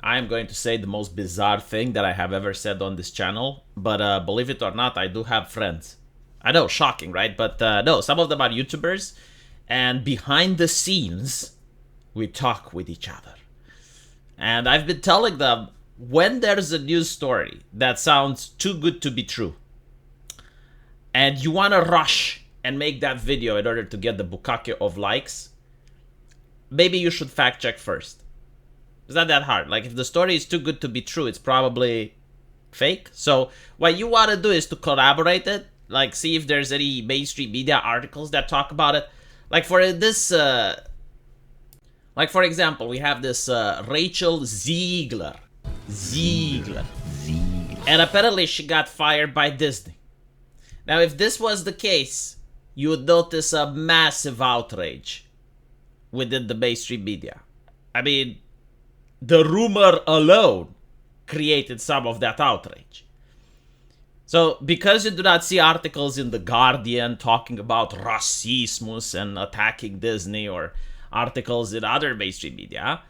I am going to say the most bizarre thing that I have ever said on this channel, but believe it or not, I do have friends. I know, shocking, right? But no, some of them are YouTubers, and behind the scenes, we talk with each other. And I've been telling them, when there's a news story that sounds too good to be true, and you want to rush and make that video in order to get the bukake of likes, maybe you should fact check first. It's not that hard. Like, if the story is too good to be true, it's probably fake. So what you want to do is to collaborate it, like see if there's any mainstream media articles that talk about it. Like for example, we have this Rachel Ziegler. And apparently she got fired by Disney. Now, if this was the case, you would notice a massive outrage within the mainstream media. I mean, the rumor alone created some of that outrage. So, because you do not see articles in The Guardian talking about racismus and attacking Disney, or articles in other mainstream media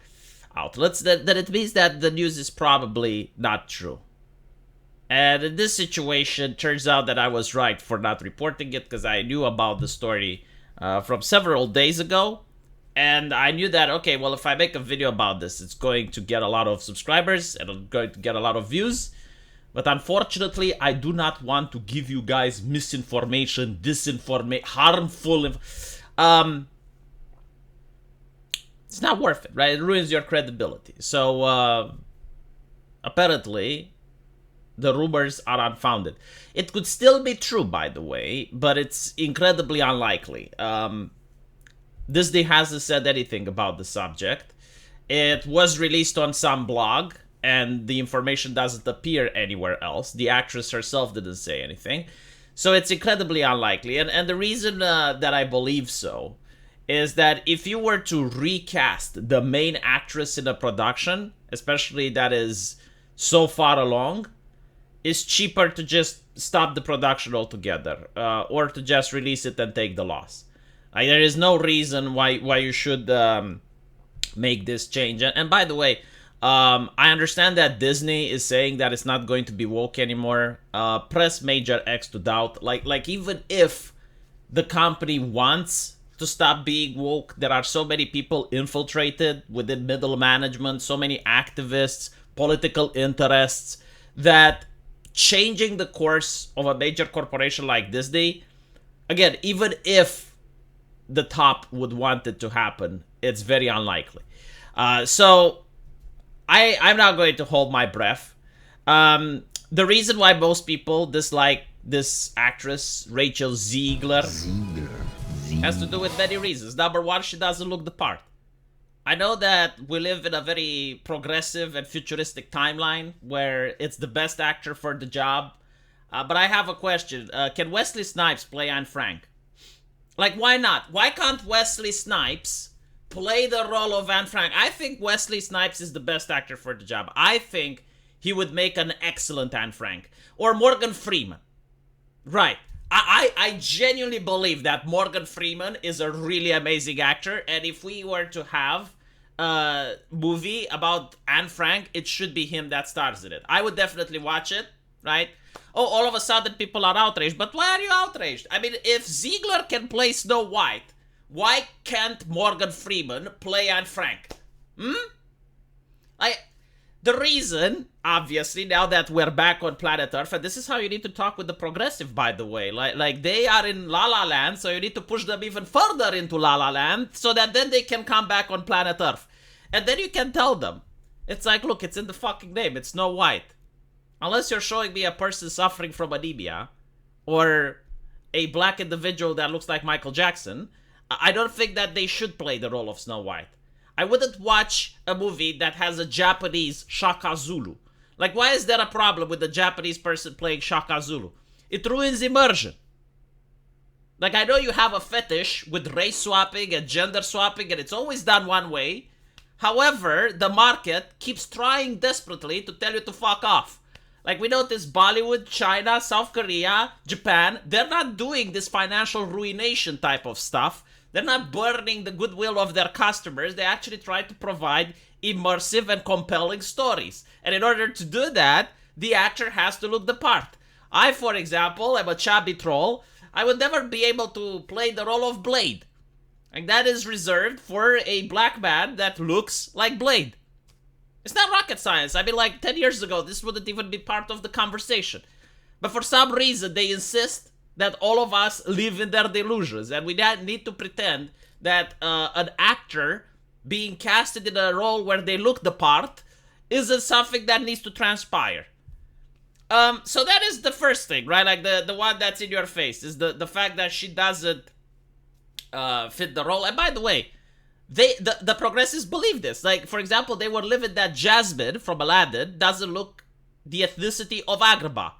outlets, that it means that the news is probably not true. And in this situation, turns out that I was right for not reporting it, because I knew about the story from several days ago. And I knew that, okay, well, if I make a video about this, it's going to get a lot of subscribers and it's going to get a lot of views. But unfortunately, I do not want to give you guys misinformation, disinformation, harmful. It's not worth it, right? It ruins your credibility. So apparently, the rumors are unfounded. It could still be true, by the way, but it's incredibly unlikely. Disney hasn't said anything about the subject. It was released on some blog, and the information doesn't appear anywhere else. The actress herself didn't say anything. So it's incredibly unlikely. And the reason that I believe so is that if you were to recast the main actress in a production, especially that is so far along, it's cheaper to just stop the production altogether, or to just release it and take the loss. Like, there is no reason why you should make this change. And by the way, I understand that Disney is saying that it's not going to be woke anymore. Press major X to doubt. Like even if the company wants to stop being woke, there are so many people infiltrated within middle management, so many activists, political interests, that changing the course of a major corporation like Disney, again, even if the top would want it to happen, it's very unlikely. So I'm not going to hold my breath. The reason why most people dislike this actress, Rachel Ziegler, has to do with many reasons. Number one, she doesn't look the part. I know that we live in a very progressive and futuristic timeline where it's the best actor for the job. But I have a question. Can Wesley Snipes play Anne Frank? Like, why not? Why can't Wesley Snipes play the role of Anne Frank? I think Wesley Snipes is the best actor for the job. I think he would make an excellent Anne Frank. Or Morgan Freeman. Right. I genuinely believe that Morgan Freeman is a really amazing actor, and if we were to have a movie about Anne Frank, it should be him that stars in it. I would definitely watch it, right? Oh, all of a sudden people are outraged. But why are you outraged? I mean, if Ziegler can play Snow White, why can't Morgan Freeman play Anne Frank? The reason, obviously, now that we're back on planet Earth, and this is how you need to talk with the progressive, by the way. Like they are in La La Land, so you need to push them even further into La La Land, so that then they can come back on planet Earth. And then you can tell them. It's like, look, it's in the fucking name. It's Snow White. Unless you're showing me a person suffering from anemia, or a black individual that looks like Michael Jackson, I don't think that they should play the role of Snow White. I wouldn't watch a movie that has a Japanese Shaka Zulu. Like, why is there a problem with a Japanese person playing Shaka Zulu? It ruins immersion. Like, I know you have a fetish with race swapping and gender swapping, and it's always done one way. However, the market keeps trying desperately to tell you to fuck off. Like, we notice Bollywood, China, South Korea, Japan, they're not doing this financial ruination type of stuff. They're not burning the goodwill of their customers. They actually try to provide immersive and compelling stories. And in order to do that, the actor has to look the part. I, for example, am a chubby troll. I would never be able to play the role of Blade. And that is reserved for a black man that looks like Blade. It's not rocket science. I mean, like 10 years ago, this wouldn't even be part of the conversation. But for some reason, they insist that all of us live in their delusions. And we need to pretend that an actor being casted in a role where they look the part isn't something that needs to transpire. So that is the first thing, right? Like the one that's in your face is the fact that she doesn't fit the role. And by the way, the progressives believe this. Like, for example, they were livid that Jasmine from Aladdin doesn't look the ethnicity of Agrabah.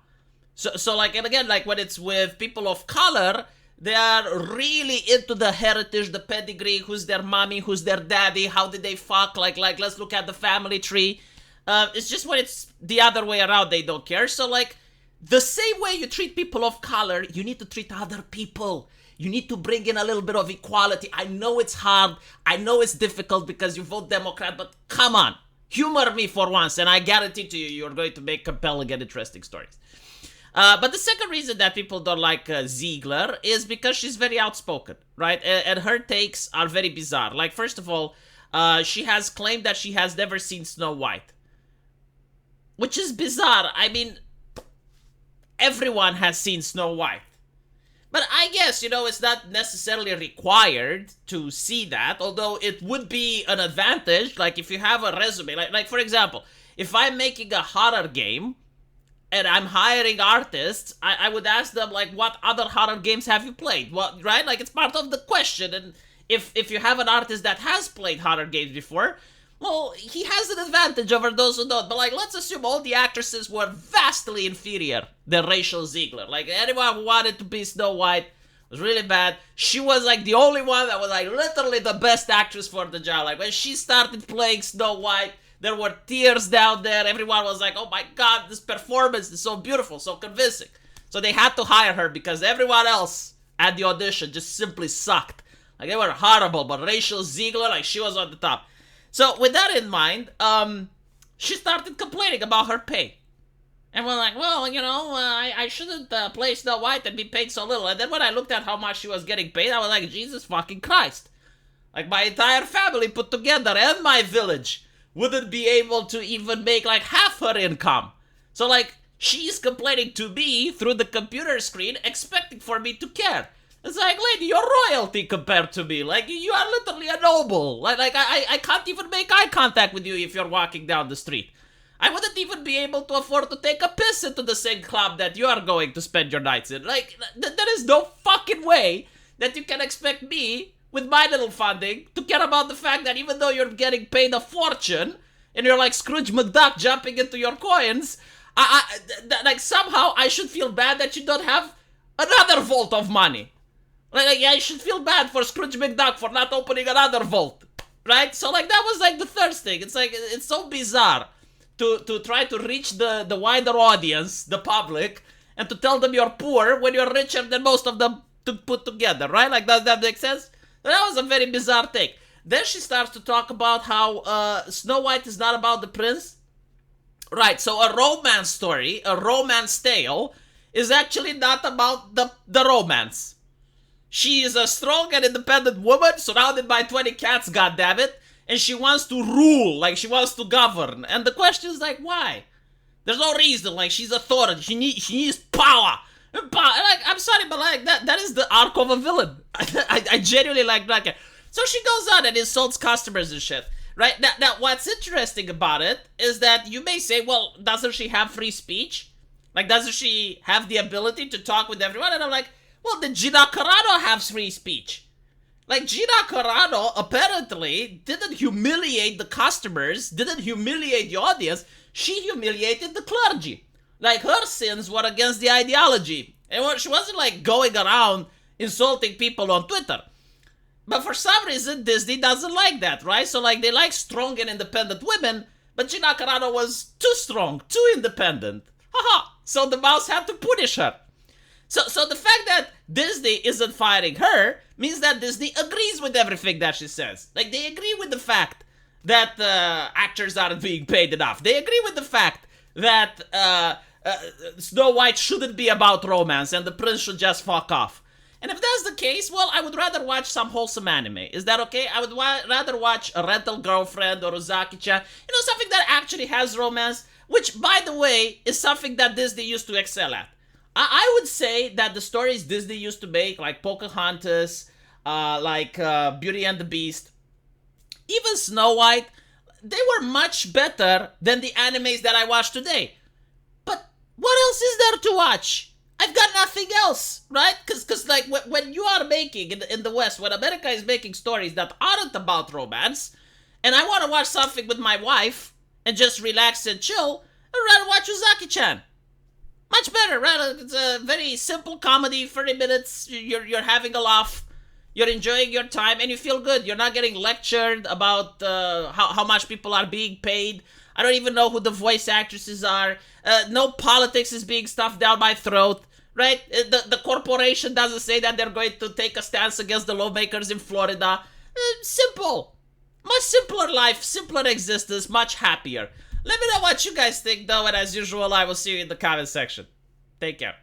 So like, and again, like when it's with people of color, they are really into the heritage, the pedigree, who's their mommy, who's their daddy, how did they fuck, like let's look at the family tree. It's just when it's the other way around, they don't care. So like, the same way you treat people of color, you need to treat other people. You need to bring in a little bit of equality. I know it's hard. I know it's difficult because you vote Democrat, but come on. Humor me for once, and I guarantee to you, you're going to make compelling and interesting stories. But the second reason that people don't like Ziegler is because she's very outspoken, right? And her takes are very bizarre. Like, first of all, she has claimed that she has never seen Snow White. Which is bizarre. I mean, everyone has seen Snow White. But I guess, it's not necessarily required to see that, although it would be an advantage, like if you have a resume. Like for example, if I'm making a horror game and I'm hiring artists, I would ask them, like, what other horror games have you played? What, right? Like, it's part of the question. And if you have an artist that has played horror games before, well, he has an advantage over those who don't. But, like, let's assume all the actresses were vastly inferior than Rachel Ziegler. Like, anyone who wanted to be Snow White was really bad. She was, like, the only one that was, like, literally the best actress for the job. Like, when she started playing Snow White, there were tears down there. Everyone was like, oh my god, this performance is so beautiful, so convincing. So they had to hire her because everyone else at the audition just simply sucked. Like, they were horrible, but Rachel Ziegler, like, she was on the top. So with that in mind, she started complaining about her pay. And we're like, well, I shouldn't play Snow White and be paid so little. And then when I looked at how much she was getting paid, I was like, Jesus fucking Christ. Like, my entire family put together and my village wouldn't be able to even make, like, half her income. So, like, she's complaining to me through the computer screen, expecting for me to care. It's like, lady, you're royalty compared to me. Like, you are literally a noble. Like I can't even make eye contact with you if you're walking down the street. I wouldn't even be able to afford to take a piss into the same club that you are going to spend your nights in. Like, there is no fucking way that you can expect me, with my little funding, to care about the fact that even though you're getting paid a fortune, and you're like Scrooge McDuck jumping into your coins, like, somehow I should feel bad that you don't have another vault of money. Like, I should feel bad for Scrooge McDuck for not opening another vault, right? So, like, that was, like, the third thing. It's like, it's so bizarre to try to reach the wider audience, the public, and to tell them you're poor when you're richer than most of them put together, right? Like, does that make sense? That was a very bizarre thing. Then she starts to talk about how Snow White is not about the prince. Right, so a romance story, a romance tale, is actually not about the romance. She is a strong and independent woman surrounded by 20 cats, goddammit, and she wants to rule, like, she wants to govern. And the question is, like, why? There's no reason. Like, she's authority. She needs power. Like, I'm sorry, but, like, that is the arc of a villain. I genuinely like it. So she goes on and insults customers and shit. Right? Now, what's interesting about it is that you may say, well, doesn't she have free speech? Like, doesn't she have the ability to talk with everyone? And I'm like, well, did Gina Carano have free speech? Like, Gina Carano apparently didn't humiliate the customers, didn't humiliate the audience. She humiliated the clergy. Like, her sins were against the ideology. And she wasn't, like, going around insulting people on Twitter. But for some reason, Disney doesn't like that, right? So, like, they like strong and independent women, but Gina Carano was too strong, too independent. Haha. So the mouse had to punish her. So the fact that Disney isn't firing her means that Disney agrees with everything that she says. Like, they agree with the fact that actors aren't being paid enough. They agree with the fact that Snow White shouldn't be about romance and the prince should just fuck off. And if that's the case, well, I would rather watch some wholesome anime. Is that okay? I would rather watch A Rental Girlfriend or Uzaki-chan. You know, something that actually has romance, which, by the way, is something that Disney used to excel at. I would say that the stories Disney used to make, like Pocahontas, like Beauty and the Beast, even Snow White, they were much better than the animes that I watch today. But what else is there to watch? I've got nothing else, right? Because like, when you are making, in the West, when America is making stories that aren't about romance, and I want to watch something with my wife, and just relax and chill, I'd rather watch Uzaki-chan. Much better, right? It's a very simple comedy, 30 minutes, you're having a laugh, you're enjoying your time, and you feel good. You're not getting lectured about how much people are being paid. I don't even know who the voice actresses are. No politics is being stuffed down my throat, right? The corporation doesn't say that they're going to take a stance against the lawmakers in Florida. Simple. Much simpler life, simpler existence, much happier. Let me know what you guys think, though, and as usual, I will see you in the comment section. Take care.